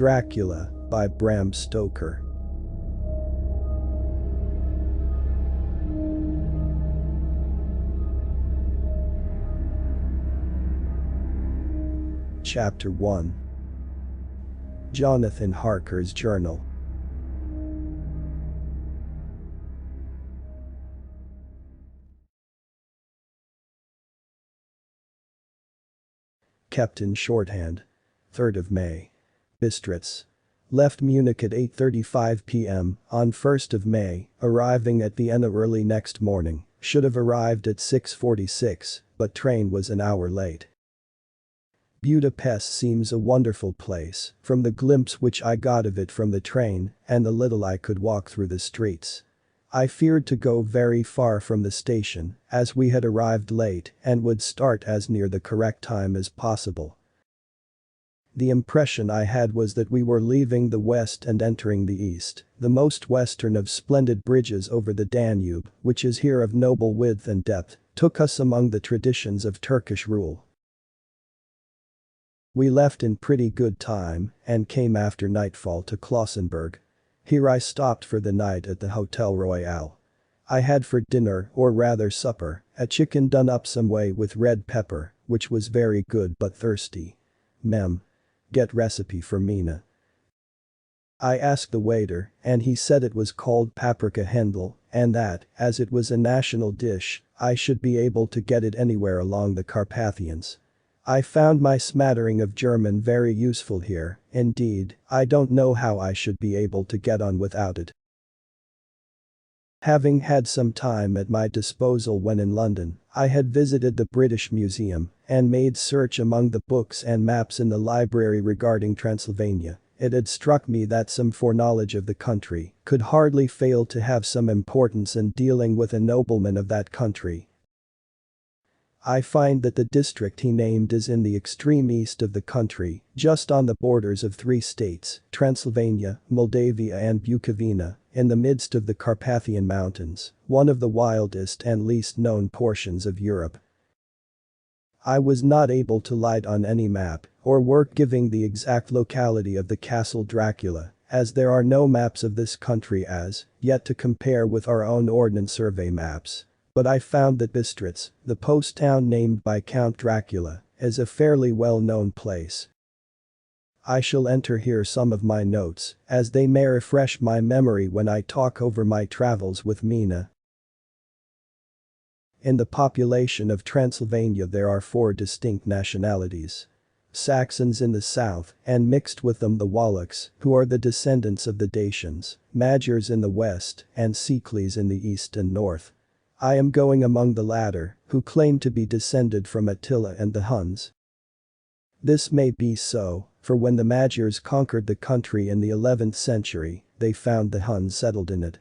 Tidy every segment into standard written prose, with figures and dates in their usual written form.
Dracula by Bram Stoker. Chapter 1. Jonathan Harker's Journal. Kept in shorthand. 3rd of May. Bistritz. Left Munich at 8:35 p.m. on 1st of May, arriving at Vienna early next morning. Should have arrived at 6:46, but train was an hour late. Budapest seems a wonderful place, from the glimpse which I got of it from the train and the little I could walk through the streets. I feared to go very far from the station, as we had arrived late and would start as near the correct time as possible. The impression I had was that we were leaving the west and entering the east, the most western of splendid bridges over the Danube, which is here of noble width and depth, took us among the traditions of Turkish rule. We left in pretty good time and came after nightfall to Klausenburg. Here I stopped for the night at the Hotel Royal. I had for dinner, or rather supper, a chicken done up some way with red pepper, which was very good but thirsty. Mem. Get recipe for Mina. I asked the waiter, and he said it was called paprika Hendel, and that, as it was a national dish, I should be able to get it anywhere along the Carpathians. I found my smattering of German very useful here, indeed, I don't know how I should be able to get on without it. Having had some time at my disposal when in London, I had visited the British Museum and made search among the books and maps in the library regarding Transylvania. It had struck me that some foreknowledge of the country could hardly fail to have some importance in dealing with a nobleman of that country. I find that the district he named is in the extreme east of the country, just on the borders of 3 states, Transylvania, Moldavia and Bukovina, in the midst of the Carpathian Mountains, one of the wildest and least known portions of Europe. I was not able to light on any map or work giving the exact locality of the Castle Dracula, as there are no maps of this country as yet to compare with our own Ordnance Survey maps. But I found that Bistritz, the post town named by Count Dracula, is a fairly well-known place. I shall enter here some of my notes, as they may refresh my memory when I talk over my travels with Mina. In the population of Transylvania there are 4 distinct nationalities. Saxons in the south, and mixed with them the Wallachs, who are the descendants of the Dacians, Magyars in the west, and Siklis in the east and north. I am going among the latter, who claim to be descended from Attila and the Huns. This may be so, for when the Magyars conquered the country in the 11th century, they found the Huns settled in it.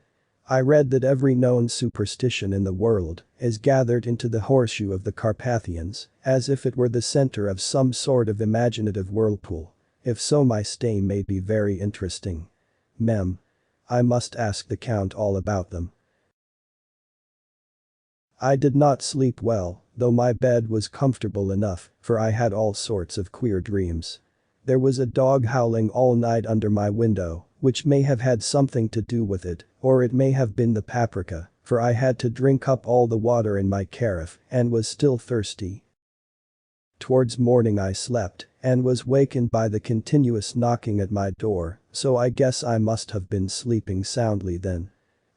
I read that every known superstition in the world is gathered into the horseshoe of the Carpathians, as if it were the center of some sort of imaginative whirlpool. If so, my stay may be very interesting. Mem. I must ask the Count all about them. I did not sleep well, though my bed was comfortable enough, for I had all sorts of queer dreams. There was a dog howling all night under my window, which may have had something to do with it, or it may have been the paprika, for I had to drink up all the water in my carafe and was still thirsty. Towards morning I slept and was wakened by the continuous knocking at my door, so I guess I must have been sleeping soundly then.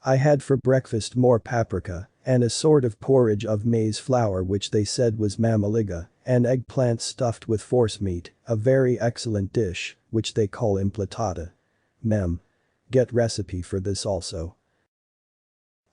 I had for breakfast more paprika and a sort of porridge of maize flour which they said was mamaliga, and eggplant stuffed with forcemeat, a very excellent dish, which they call implatata. Mem. Get recipe for this also.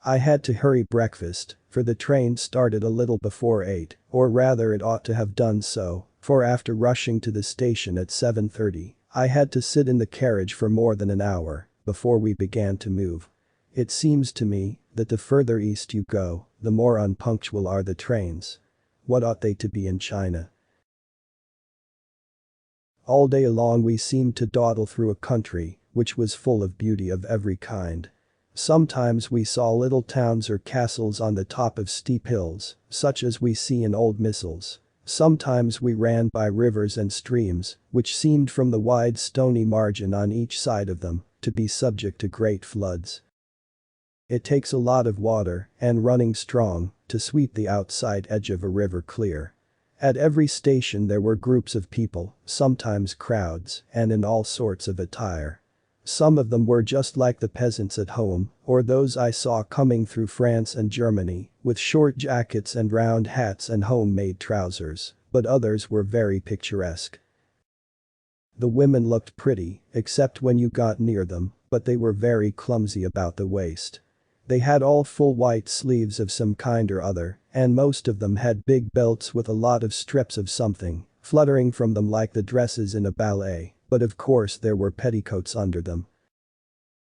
I had to hurry breakfast, for the train started a little before 8, or rather it ought to have done so, for after rushing to the station at 7:30, I had to sit in the carriage for more than an hour before we began to move. It seems to me that the further east you go, the more unpunctual are the trains. What ought they to be in China? All day long we seemed to dawdle through a country which was full of beauty of every kind. Sometimes we saw little towns or castles on the top of steep hills, such as we see in old missals. Sometimes we ran by rivers and streams, which seemed from the wide stony margin on each side of them to be subject to great floods. It takes a lot of water, and running strong, to sweep the outside edge of a river clear. At every station there were groups of people, sometimes crowds, and in all sorts of attire. Some of them were just like the peasants at home, or those I saw coming through France and Germany, with short jackets and round hats and homemade trousers, but others were very picturesque. The women looked pretty, except when you got near them, but they were very clumsy about the waist. They had all full white sleeves of some kind or other, and most of them had big belts with a lot of strips of something, fluttering from them like the dresses in a ballet, but of course there were petticoats under them.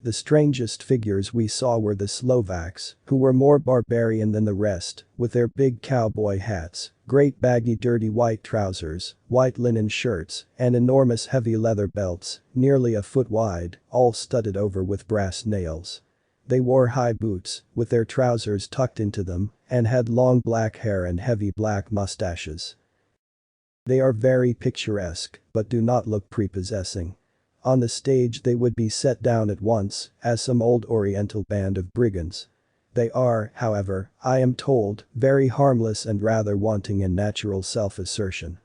The strangest figures we saw were the Slovaks, who were more barbarian than the rest, with their big cowboy hats, great baggy dirty white trousers, white linen shirts, and enormous heavy leather belts, nearly a foot wide, all studded over with brass nails. They wore high boots, with their trousers tucked into them, and had long black hair and heavy black mustaches. They are very picturesque, but do not look prepossessing. On the stage they would be set down at once, as some old oriental band of brigands. They are, however, I am told, very harmless and rather wanting in natural self-assertion.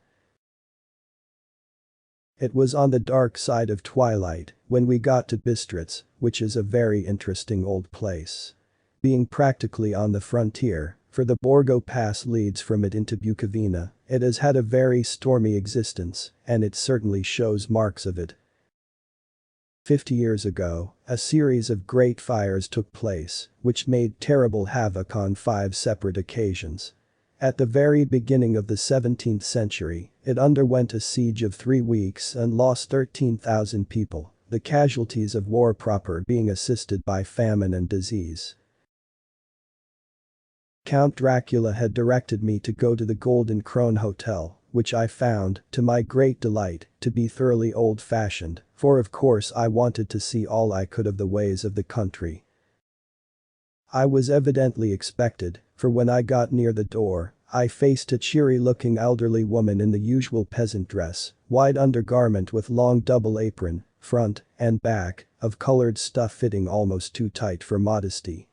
It was on the dark side of twilight when we got to Bistritz, which is a very interesting old place. Being practically on the frontier, for the Borgo Pass leads from it into Bukovina, it has had a very stormy existence, and it certainly shows marks of it. 50 years ago, a series of great fires took place, which made terrible havoc on 5 separate occasions. At the very beginning of the 17th century, it underwent a siege of 3 weeks and lost 13,000 people, the casualties of war proper being assisted by famine and disease. Count Dracula had directed me to go to the Golden Krone Hotel, which I found, to my great delight, to be thoroughly old-fashioned, for of course I wanted to see all I could of the ways of the country. I was evidently expected, for when I got near the door, I faced a cheery-looking elderly woman in the usual peasant dress, wide undergarment with long double apron, front and back, of colored stuff fitting almost too tight for modesty.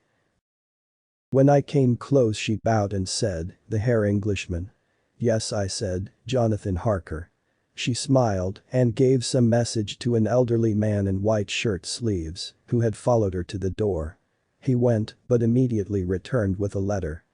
When I came close she bowed and said, "The Herr Englishman?" "Yes," I said, "Jonathan Harker." She smiled and gave some message to an elderly man in white shirt sleeves, who had followed her to the door. He went, but immediately returned with a letter.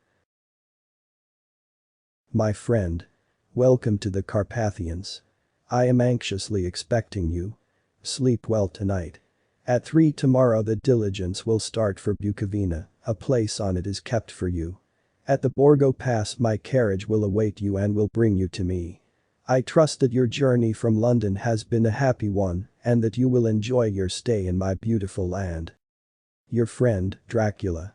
"My friend. Welcome to the Carpathians. I am anxiously expecting you. Sleep well tonight. At 3 tomorrow the diligence will start for Bukovina, a place on it is kept for you. At the Borgo Pass my carriage will await you and will bring you to me. I trust that your journey from London has been a happy one and that you will enjoy your stay in my beautiful land. Your friend, Dracula."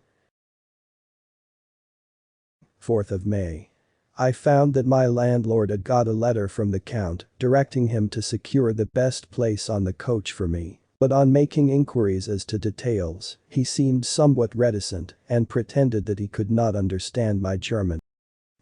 4th of May. I found that my landlord had got a letter from the Count directing him to secure the best place on the coach for me, but on making inquiries as to details, he seemed somewhat reticent and pretended that he could not understand my German.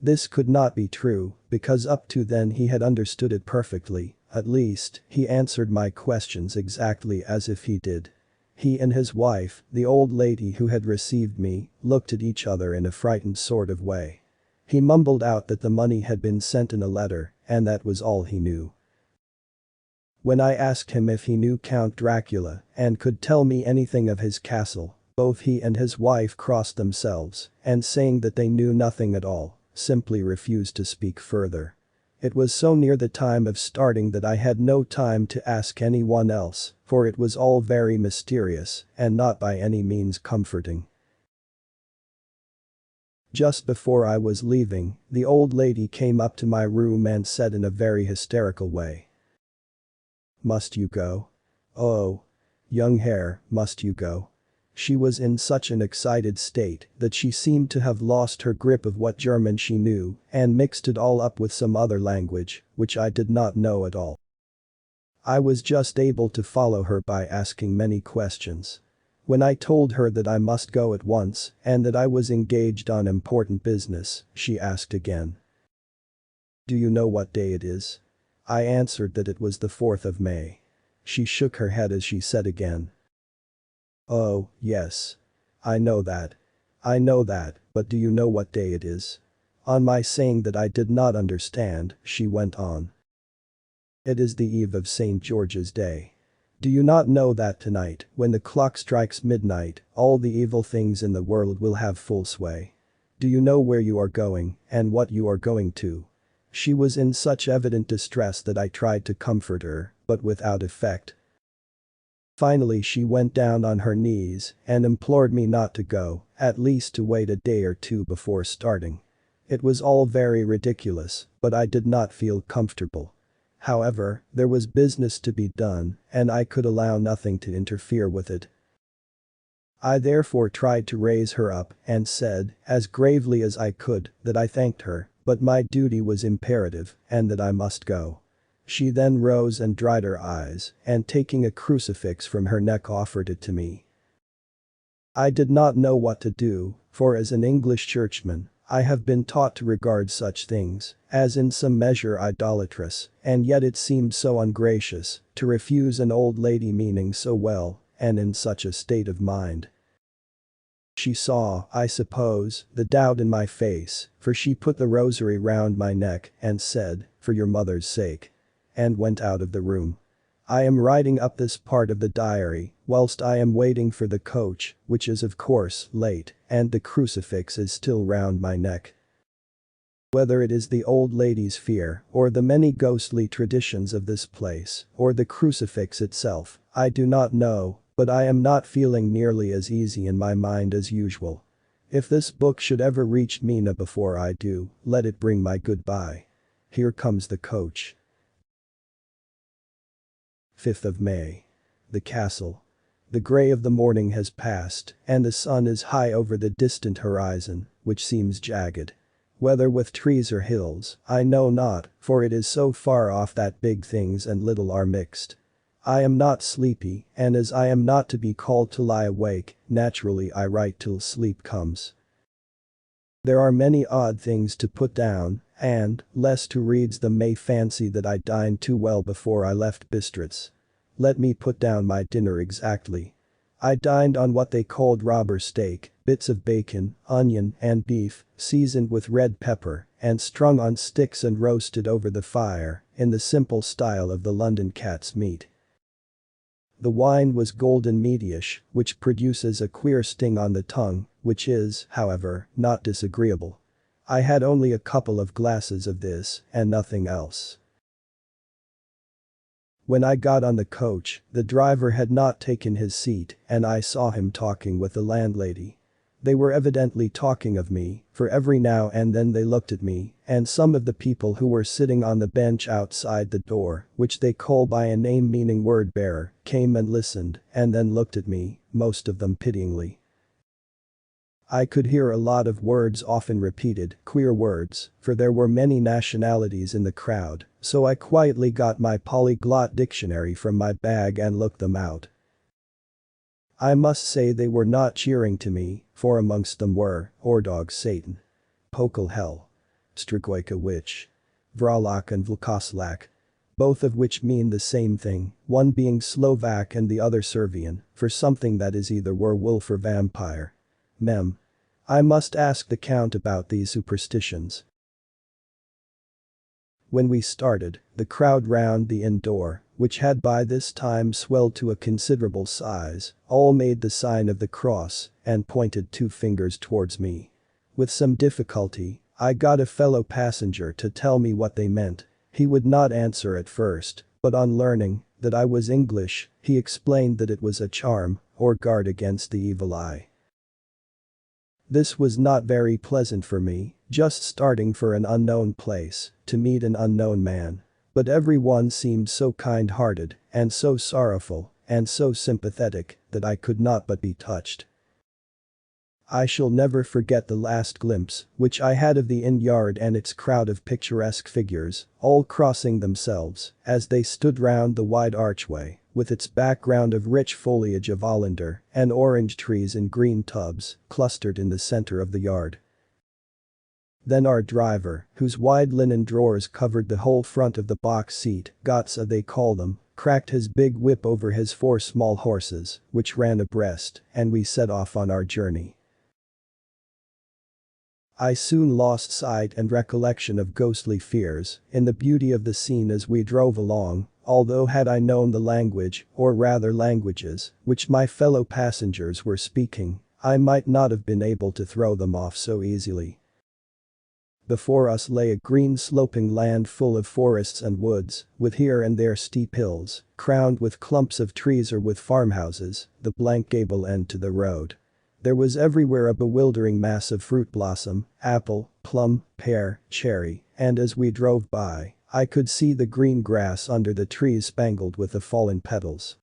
This could not be true, because up to then he had understood it perfectly, at least, he answered my questions exactly as if he did. He and his wife, the old lady who had received me, looked at each other in a frightened sort of way. He mumbled out that the money had been sent in a letter, and that was all he knew. When I asked him if he knew Count Dracula and could tell me anything of his castle, both he and his wife crossed themselves, and saying that they knew nothing at all, simply refused to speak further. It was so near the time of starting that I had no time to ask anyone else, for it was all very mysterious and not by any means comforting. Just before I was leaving, the old lady came up to my room and said in a very hysterical way, "Must you go? Oh. Young Herr, must you go?" She was in such an excited state that she seemed to have lost her grip of what German she knew and mixed it all up with some other language, which I did not know at all. I was just able to follow her by asking many questions. When I told her that I must go at once and that I was engaged on important business, she asked again. Do you know what day it is? I answered that it was the 4th of May. She shook her head as she said again. Oh, yes. I know that. I know that, but do you know what day it is? On my saying that I did not understand, she went on. It is the eve of St. George's Day. Do you not know that tonight, when the clock strikes midnight, all the evil things in the world will have full sway? Do you know where you are going, and what you are going to? She was in such evident distress that I tried to comfort her, but without effect. Finally she went down on her knees and implored me not to go, at least to wait a day or two before starting. It was all very ridiculous, but I did not feel comfortable. However, there was business to be done, and I could allow nothing to interfere with it. I therefore tried to raise her up and said, as gravely as I could, that I thanked her, but my duty was imperative and that I must go. She then rose and dried her eyes, and taking a crucifix from her neck offered it to me. I did not know what to do, for as an English churchman, I have been taught to regard such things as in some measure idolatrous, and yet it seemed so ungracious to refuse an old lady meaning so well and in such a state of mind. She saw, I suppose, the doubt in my face, for she put the rosary round my neck and said, "For your mother's sake," and went out of the room. I am writing up this part of the diary whilst I am waiting for the coach, which is of course late, and the crucifix is still round my neck. Whether it is the old lady's fear, or the many ghostly traditions of this place, or the crucifix itself, I do not know, but I am not feeling nearly as easy in my mind as usual. If this book should ever reach Mina before I do, let it bring my goodbye. Here comes the coach. 5th of May. The castle. The grey of the morning has passed, and the sun is high over the distant horizon, which seems jagged. Whether with trees or hills, I know not, for it is so far off that big things and little are mixed. I am not sleepy, and as I am not to be called to lie awake, naturally I write till sleep comes. There are many odd things to put down, and, lest who reads them may fancy that I dined too well before I left Bistritz. Let me put down my dinner exactly. I dined on what they called robber steak, bits of bacon, onion and beef, seasoned with red pepper, and strung on sticks and roasted over the fire, in the simple style of the London cat's meat. The wine was golden meatish, which produces a queer sting on the tongue, which is, however, not disagreeable. I had only a couple of glasses of this, and nothing else. When I got on the coach, the driver had not taken his seat, and I saw him talking with the landlady. They were evidently talking of me, for every now and then they looked at me, and some of the people who were sitting on the bench outside the door, which they call by a name meaning word bearer, came and listened, and then looked at me, most of them pityingly. I could hear a lot of words often repeated, queer words, for there were many nationalities in the crowd, so I quietly got my polyglot dictionary from my bag and looked them out. I must say they were not cheering to me, for amongst them were, Ordog Satan, Pokel Hell, Strigojka Witch, Vralak and Vlkoslak, both of which mean the same thing, one being Slovak and the other Servian, for something that is either werewolf or vampire. Mem. I must ask the Count about these superstitions. When we started, the crowd round the inn door, which had by this time swelled to a considerable size, all made the sign of the cross and pointed 2 fingers towards me. With some difficulty, I got a fellow passenger to tell me what they meant. He would not answer at first, but on learning that I was English, he explained that it was a charm, or guard against the evil eye. This was not very pleasant for me, just starting for an unknown place, to meet an unknown man. But everyone seemed so kind-hearted, and so sorrowful, and so sympathetic, that I could not but be touched. I shall never forget the last glimpse which I had of the inn yard and its crowd of picturesque figures, all crossing themselves, as they stood round the wide archway, with its background of rich foliage of oleander and orange trees in green tubs, clustered in the center of the yard. Then our driver, whose wide linen drawers covered the whole front of the box seat, Gotsa they call them, cracked his big whip over his 4 small horses, which ran abreast, and we set off on our journey. I soon lost sight and recollection of ghostly fears in the beauty of the scene as we drove along, although had I known the language, or rather languages, which my fellow passengers were speaking, I might not have been able to throw them off so easily. Before us lay a green sloping land full of forests and woods, with here and there steep hills, crowned with clumps of trees or with farmhouses, the blank gable end to the road. There was everywhere a bewildering mass of fruit blossom, apple, plum, pear, cherry, and as we drove by, I could see the green grass under the trees spangled with the fallen petals.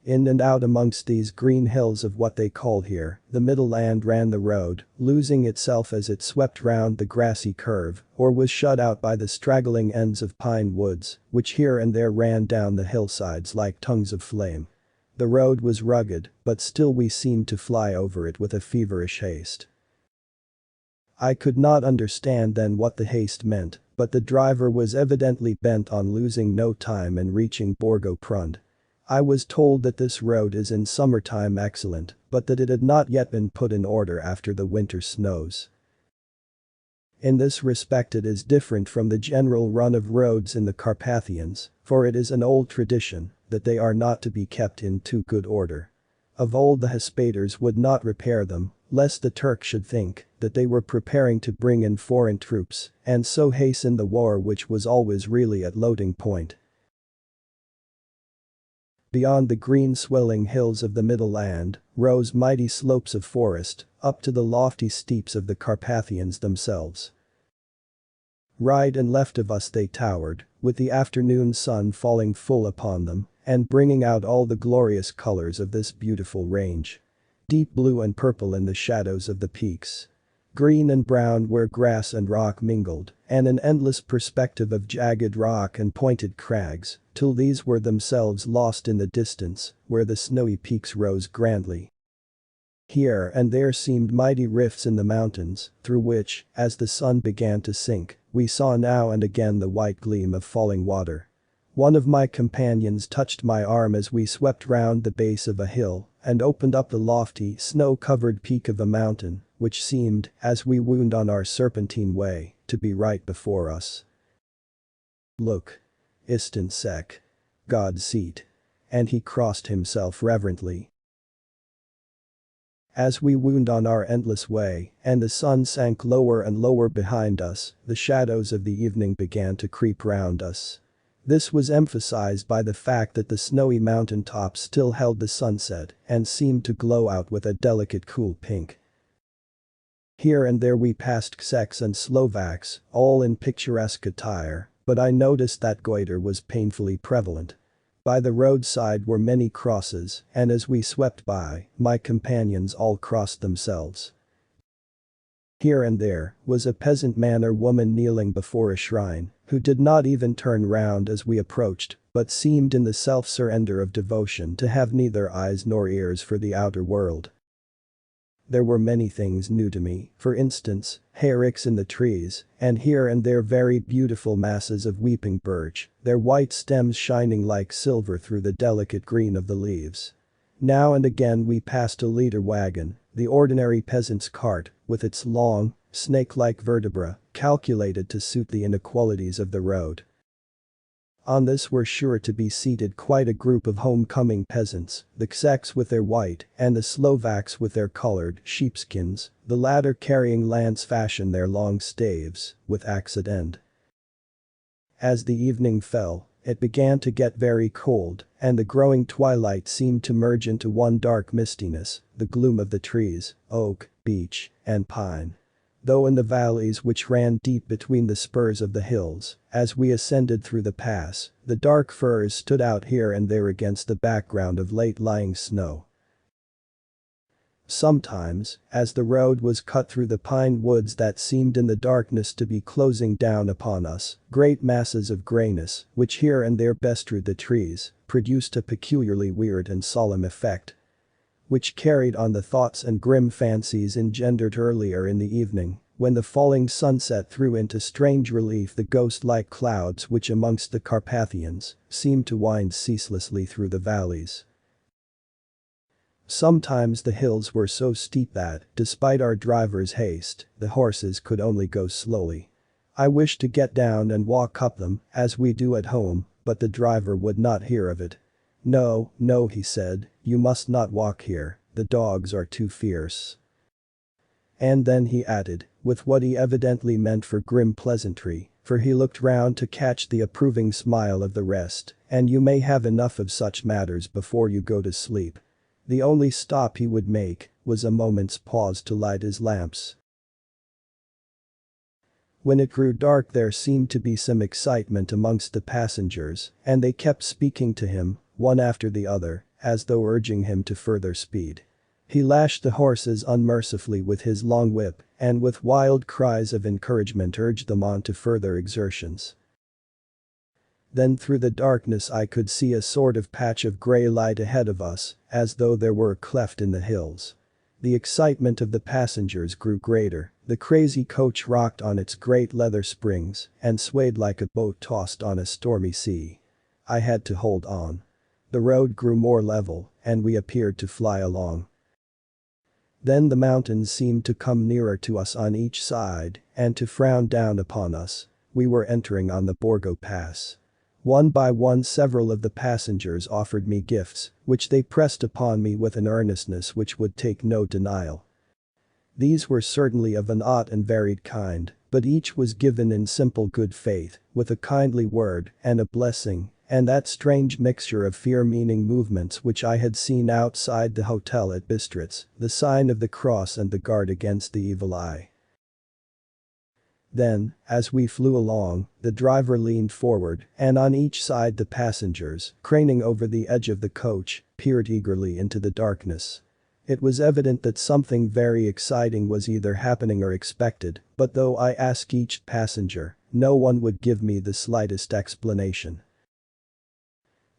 In and out amongst these green hills of what they call here, the middle land ran the road, losing itself as it swept round the grassy curve, or was shut out by the straggling ends of pine woods, which here and there ran down the hillsides like tongues of flame. The road was rugged, but still we seemed to fly over it with a feverish haste. I could not understand then what the haste meant, but the driver was evidently bent on losing no time and reaching Borgo Prund. I was told that this road is in summertime excellent, but that it had not yet been put in order after the winter snows. In this respect it is different from the general run of roads in the Carpathians, for it is an old tradition that they are not to be kept in too good order. Of old the Hespaters would not repair them, lest the Turk should think that they were preparing to bring in foreign troops and so hasten the war which was always really at loading point. Beyond the green swelling hills of the middle land rose mighty slopes of forest, up to the lofty steeps of the Carpathians themselves. Right and left of us they towered, with the afternoon sun falling full upon them and bringing out all the glorious colors of this beautiful range. Deep blue and purple in the shadows of the peaks. Green and brown where grass and rock mingled, and an endless perspective of jagged rock and pointed crags, till these were themselves lost in the distance, where the snowy peaks rose grandly. Here and there seemed mighty rifts in the mountains, through which, as the sun began to sink, we saw now and again the white gleam of falling water. One of my companions touched my arm as we swept round the base of a hill and opened up the lofty, snow-covered peak of a mountain, which seemed, as we wound on our serpentine way, to be right before us. "Look. Istan Sek. God's seat." And he crossed himself reverently. As we wound on our endless way and the sun sank lower and lower behind us, the shadows of the evening began to creep round us. This was emphasized by the fact that the snowy mountain tops still held the sunset and seemed to glow out with a delicate cool pink. Here and there we passed Czechs and Slovaks, all in picturesque attire, but I noticed that goiter was painfully prevalent. By the roadside were many crosses, and as we swept by, my companions all crossed themselves. Here and there was a peasant man or woman kneeling before a shrine, who did not even turn round as we approached, but seemed in the self-surrender of devotion to have neither eyes nor ears for the outer world. There were many things new to me, for instance, hayricks in the trees, and here and there very beautiful masses of weeping birch, their white stems shining like silver through the delicate green of the leaves. Now and again we passed a leader wagon, the ordinary peasant's cart, with its long, snake-like vertebra, calculated to suit the inequalities of the road. On this were sure to be seated quite a group of homecoming peasants, the Czechs with their white and the Slovaks with their colored sheepskins, the latter carrying lance fashion their long staves, with axe at end. As the evening fell, it began to get very cold, and the growing twilight seemed to merge into one dark mistiness, the gloom of the trees, oak, beech, and pine. Though in the valleys which ran deep between the spurs of the hills, as we ascended through the pass, the dark firs stood out here and there against the background of late-lying snow. Sometimes, as the road was cut through the pine woods that seemed in the darkness to be closing down upon us, great masses of grayness, which here and there bestrewed the trees, produced a peculiarly weird and solemn effect, which carried on the thoughts and grim fancies engendered earlier in the evening, when the falling sunset threw into strange relief the ghost-like clouds which amongst the Carpathians seemed to wind ceaselessly through the valleys. Sometimes the hills were so steep that, despite our driver's haste, the horses could only go slowly. I wished to get down and walk up them, as we do at home, but the driver would not hear of it. "No, no," he said, "you must not walk here, the dogs are too fierce." And then he added, with what he evidently meant for grim pleasantry, for he looked round to catch the approving smile of the rest, "and you may have enough of such matters before you go to sleep." The only stop he would make was a moment's pause to light his lamps. When it grew dark there seemed to be some excitement amongst the passengers, and they kept speaking to him, one after the other, as though urging him to further speed. He lashed the horses unmercifully with his long whip and with wild cries of encouragement urged them on to further exertions. Then through the darkness I could see a sort of patch of grey light ahead of us, as though there were a cleft in the hills. The excitement of the passengers grew greater, the crazy coach rocked on its great leather springs and swayed like a boat tossed on a stormy sea. I had to hold on. The road grew more level, and we appeared to fly along. Then the mountains seemed to come nearer to us on each side and to frown down upon us. We were entering on the Borgo Pass. One by one several of the passengers offered me gifts, which they pressed upon me with an earnestness which would take no denial. These were certainly of an odd and varied kind, but each was given in simple good faith, with a kindly word and a blessing, and that strange mixture of fear-meaning movements which I had seen outside the hotel at Bistritz, the sign of the cross and the guard against the evil eye. Then, as we flew along, the driver leaned forward, and on each side the passengers, craning over the edge of the coach, peered eagerly into the darkness. It was evident that something very exciting was either happening or expected, but though I asked each passenger, no one would give me the slightest explanation.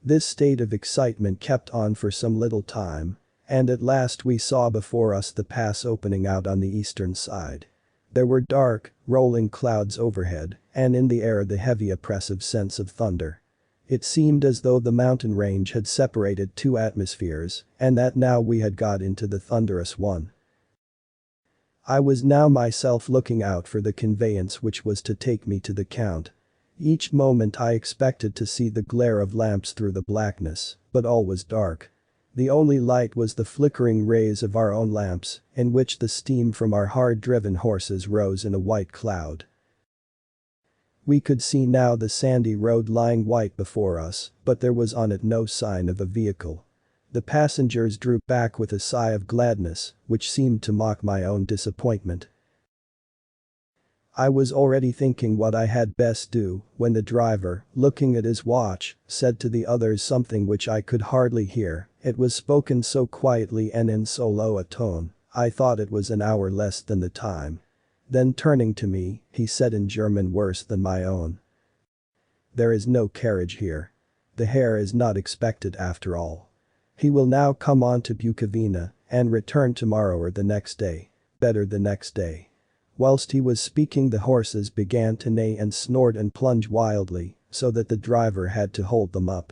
This state of excitement kept on for some little time, and at last we saw before us the pass opening out on the eastern side. There were dark, rolling clouds overhead, and in the air the heavy oppressive sense of thunder. It seemed as though the mountain range had separated two atmospheres, and that now we had got into the thunderous one. I was now myself looking out for the conveyance which was to take me to the Count. Each moment I expected to see the glare of lamps through the blackness, but all was dark. The only light was the flickering rays of our own lamps, in which the steam from our hard-driven horses rose in a white cloud. We could see now the sandy road lying white before us, but there was on it no sign of a vehicle. The passengers drew back with a sigh of gladness, which seemed to mock my own disappointment. I was already thinking what I had best do, when the driver, looking at his watch, said to the others something which I could hardly hear. It was spoken so quietly and in so low a tone, I thought it was an hour less than the time. Then turning to me, he said in German worse than my own. "There is no carriage here. The Herr is not expected after all. He will now come on to Bukovina and return tomorrow or the next day. Better the next day." Whilst he was speaking the horses began to neigh and snort and plunge wildly, so that the driver had to hold them up.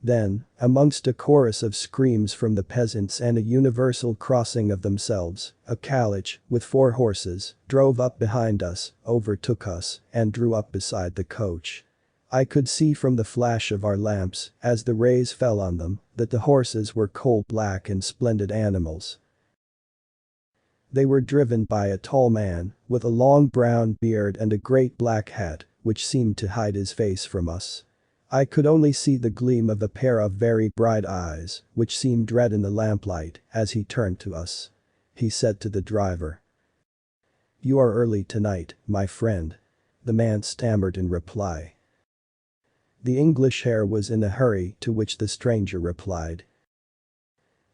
Then, amongst a chorus of screams from the peasants and a universal crossing of themselves, a calich, with 4 horses, drove up behind us, overtook us, and drew up beside the coach. I could see from the flash of our lamps, as the rays fell on them, that the horses were coal-black and splendid animals. They were driven by a tall man, with a long brown beard and a great black hat, which seemed to hide his face from us. I could only see the gleam of a pair of very bright eyes, which seemed red in the lamplight, as he turned to us. He said to the driver, "You are early tonight, my friend." The man stammered in reply. The English Herr was in a hurry, to which the stranger replied,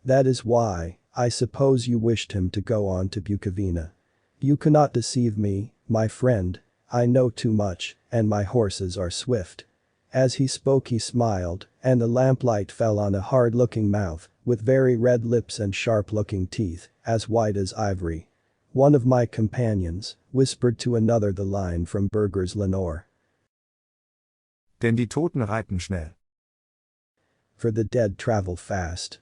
"That is why. I suppose you wished him to go on to Bukovina. You cannot deceive me, my friend. I know too much, and my horses are swift." As he spoke he smiled, and the lamplight fell on a hard-looking mouth, with very red lips and sharp-looking teeth, as white as ivory. One of my companions whispered to another the line from Burger's Lenore. Denn die Toten reiten schnell. For the dead travel fast.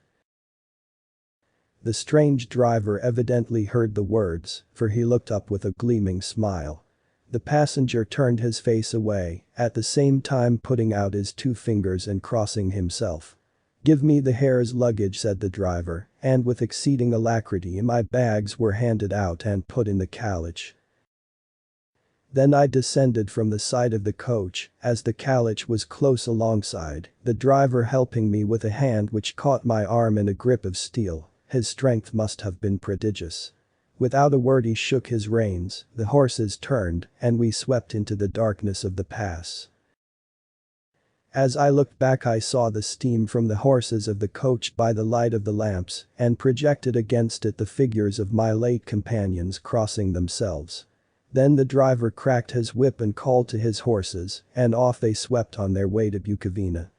The strange driver evidently heard the words, for he looked up with a gleaming smile. The passenger turned his face away, at the same time putting out his 2 fingers and crossing himself. "Give me the hare's luggage," said the driver, and with exceeding alacrity my bags were handed out and put in the carriage. Then I descended from the side of the coach, as the carriage was close alongside, the driver helping me with a hand which caught my arm in a grip of steel. His strength must have been prodigious. Without a word he shook his reins, the horses turned, and we swept into the darkness of the pass. As I looked back I saw the steam from the horses of the coach by the light of the lamps, and projected against it the figures of my late companions crossing themselves. Then the driver cracked his whip and called to his horses, and off they swept on their way to Bukovina.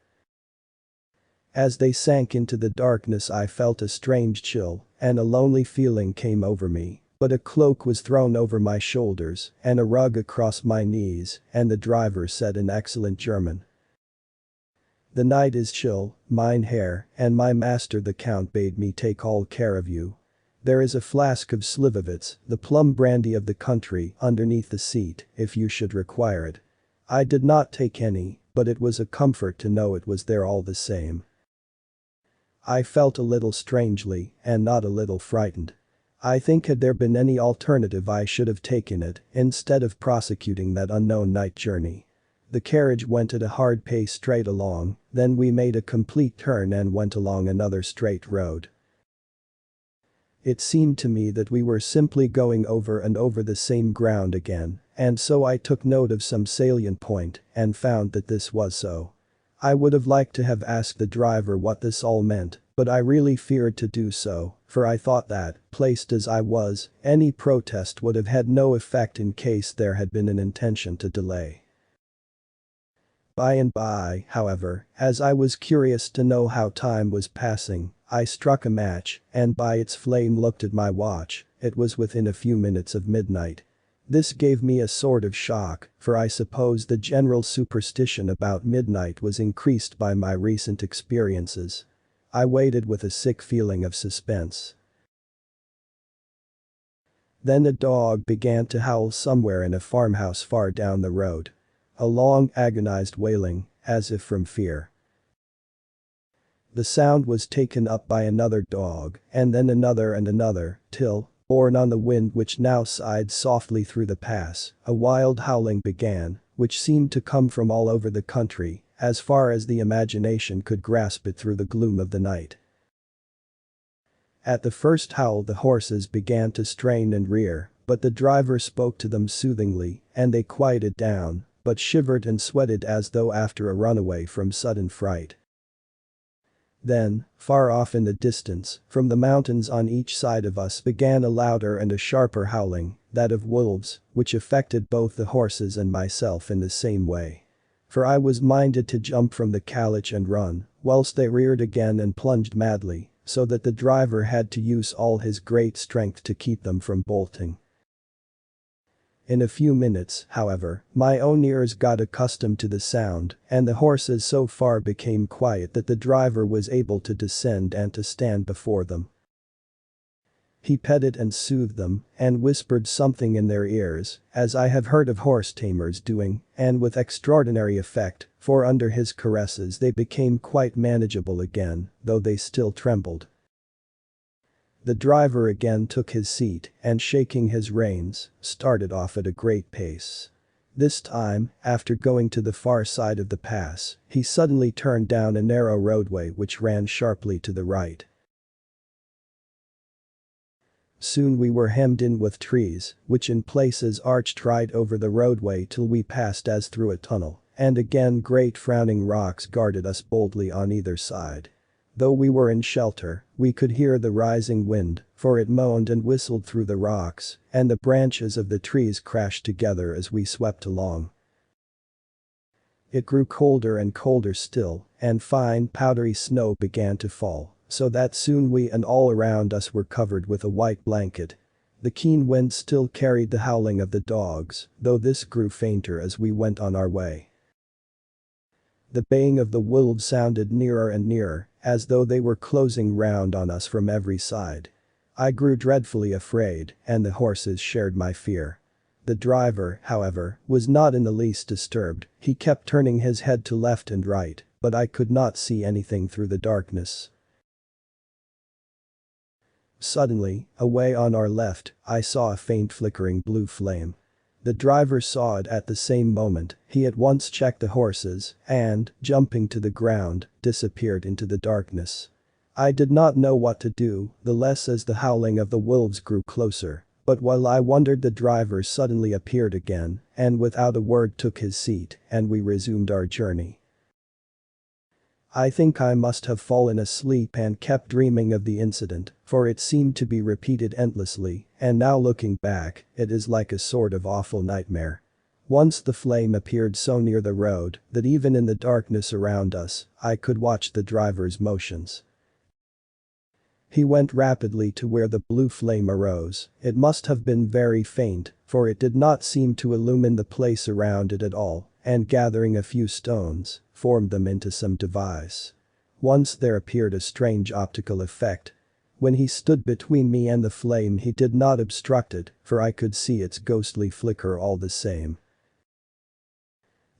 As they sank into the darkness I felt a strange chill, and a lonely feeling came over me, but a cloak was thrown over my shoulders, and a rug across my knees, and the driver said in excellent German, "The night is chill, mein Herr, and my master the Count bade me take all care of you. There is a flask of Slivovitz, the plum brandy of the country, underneath the seat, if you should require it." I did not take any, but it was a comfort to know it was there all the same. I felt a little strangely, and not a little frightened. I think had there been any alternative I should have taken it, instead of prosecuting that unknown night journey. The carriage went at a hard pace straight along, then we made a complete turn and went along another straight road. It seemed to me that we were simply going over and over the same ground again, and so I took note of some salient point and found that this was so. I would have liked to have asked the driver what this all meant, but I really feared to do so, for I thought that, placed as I was, any protest would have had no effect in case there had been an intention to delay. By and by, however, as I was curious to know how time was passing, I struck a match, and by its flame looked at my watch. It was within a few minutes of midnight. This gave me a sort of shock, for I suppose the general superstition about midnight was increased by my recent experiences. I waited with a sick feeling of suspense. Then a dog began to howl somewhere in a farmhouse far down the road. A long agonized wailing, as if from fear. The sound was taken up by another dog, and then another and another, till, borne on the wind which now sighed softly through the pass, a wild howling began, which seemed to come from all over the country, as far as the imagination could grasp it through the gloom of the night. At the first howl the horses began to strain and rear, but the driver spoke to them soothingly, and they quieted down, but shivered and sweated as though after a runaway from sudden fright. Then, far off in the distance, from the mountains on each side of us began a louder and a sharper howling, that of wolves, which affected both the horses and myself in the same way. For I was minded to jump from the carriage and run, whilst they reared again and plunged madly, so that the driver had to use all his great strength to keep them from bolting. In a few minutes, however, my own ears got accustomed to the sound, and the horses so far became quiet that the driver was able to descend and to stand before them. He petted and soothed them, and whispered something in their ears, as I have heard of horse tamers doing, and with extraordinary effect, for under his caresses they became quite manageable again, though they still trembled. The driver again took his seat and shaking his reins, started off at a great pace. This time, after going to the far side of the pass, he suddenly turned down a narrow roadway which ran sharply to the right. Soon we were hemmed in with trees, which in places arched right over the roadway till we passed as through a tunnel, and again great frowning rocks guarded us boldly on either side. Though we were in shelter, we could hear the rising wind, for it moaned and whistled through the rocks, and the branches of the trees crashed together as we swept along. It grew colder and colder still, and fine powdery snow began to fall, so that soon we and all around us were covered with a white blanket. The keen wind still carried the howling of the dogs, though this grew fainter as we went on our way. The baying of the wolves sounded nearer and nearer, as though they were closing round on us from every side. I grew dreadfully afraid, and the horses shared my fear. The driver, however, was not in the least disturbed. He kept turning his head to left and right, but I could not see anything through the darkness. Suddenly, away on our left, I saw a faint flickering blue flame. The driver saw it at the same moment. He at once checked the horses and, jumping to the ground, disappeared into the darkness. I did not know what to do, the less as the howling of the wolves grew closer. But while I wondered, the driver suddenly appeared again and without a word took his seat, and we resumed our journey. I think I must have fallen asleep and kept dreaming of the incident, for it seemed to be repeated endlessly, and now looking back, it is like a sort of awful nightmare. Once the flame appeared so near the road that even in the darkness around us, I could watch the driver's motions. He went rapidly to where the blue flame arose. It must have been very faint, for it did not seem to illumine the place around it at all, and gathering a few stones, formed them into some device. Once there appeared a strange optical effect. When he stood between me and the flame, he did not obstruct it, for I could see its ghostly flicker all the same.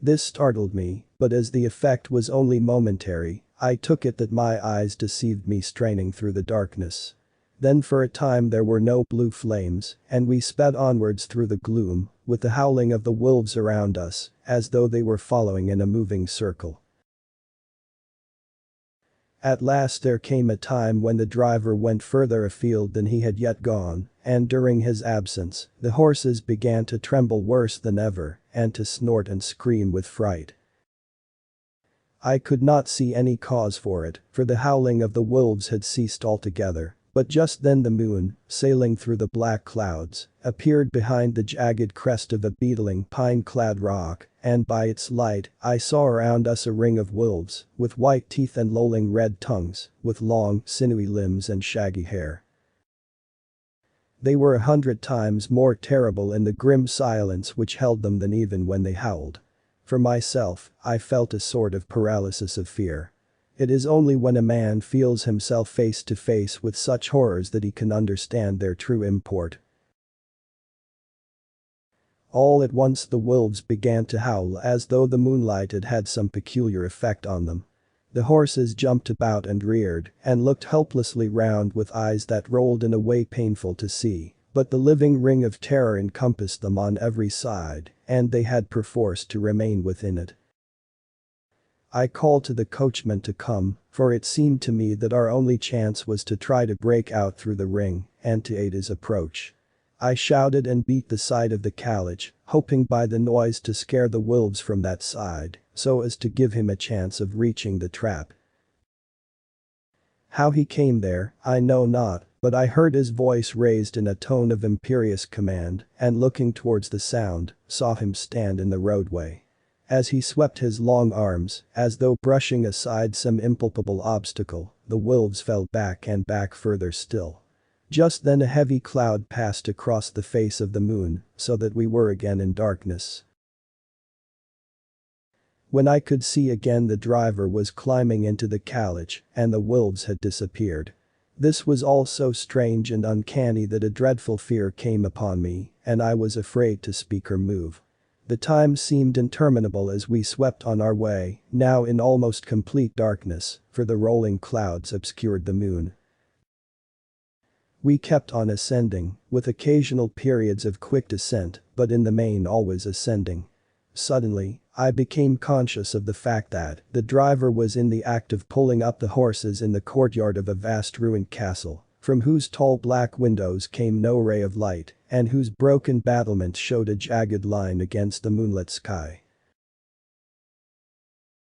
This startled me, but as the effect was only momentary, I took it that my eyes deceived me straining through the darkness. Then for a time there were no blue flames, and we sped onwards through the gloom, with the howling of the wolves around us, as though they were following in a moving circle. At last there came a time when the driver went further afield than he had yet gone, and during his absence, the horses began to tremble worse than ever, and to snort and scream with fright. I could not see any cause for it, for the howling of the wolves had ceased altogether, but just then the moon, sailing through the black clouds, appeared behind the jagged crest of a beetling pine-clad rock, and by its light, I saw around us a ring of wolves, with white teeth and lolling red tongues, with long, sinewy limbs and shaggy hair. They were 100 times more terrible in the grim silence which held them than even when they howled. For myself, I felt a sort of paralysis of fear. It is only when a man feels himself face to face with such horrors that he can understand their true import. All at once the wolves began to howl as though the moonlight had had some peculiar effect on them. The horses jumped about and reared and looked helplessly round with eyes that rolled in a way painful to see, but the living ring of terror encompassed them on every side, and they had perforce to remain within it. I called to the coachman to come, for it seemed to me that our only chance was to try to break out through the ring and to aid his approach. I shouted and beat the side of the carriage, hoping by the noise to scare the wolves from that side, so as to give him a chance of reaching the trap. How he came there, I know not, but I heard his voice raised in a tone of imperious command, and looking towards the sound, saw him stand in the roadway. As he swept his long arms, as though brushing aside some impalpable obstacle, the wolves fell back and back further still. Just then a heavy cloud passed across the face of the moon, so that we were again in darkness. When I could see again, the driver was climbing into the carriage, and the wolves had disappeared. This was all so strange and uncanny that a dreadful fear came upon me, and I was afraid to speak or move. The time seemed interminable as we swept on our way, now in almost complete darkness, for the rolling clouds obscured the moon. We kept on ascending, with occasional periods of quick descent, but in the main always ascending. Suddenly, I became conscious of the fact that the driver was in the act of pulling up the horses in the courtyard of a vast ruined castle, from whose tall black windows came no ray of light, and whose broken battlements showed a jagged line against the moonlit sky.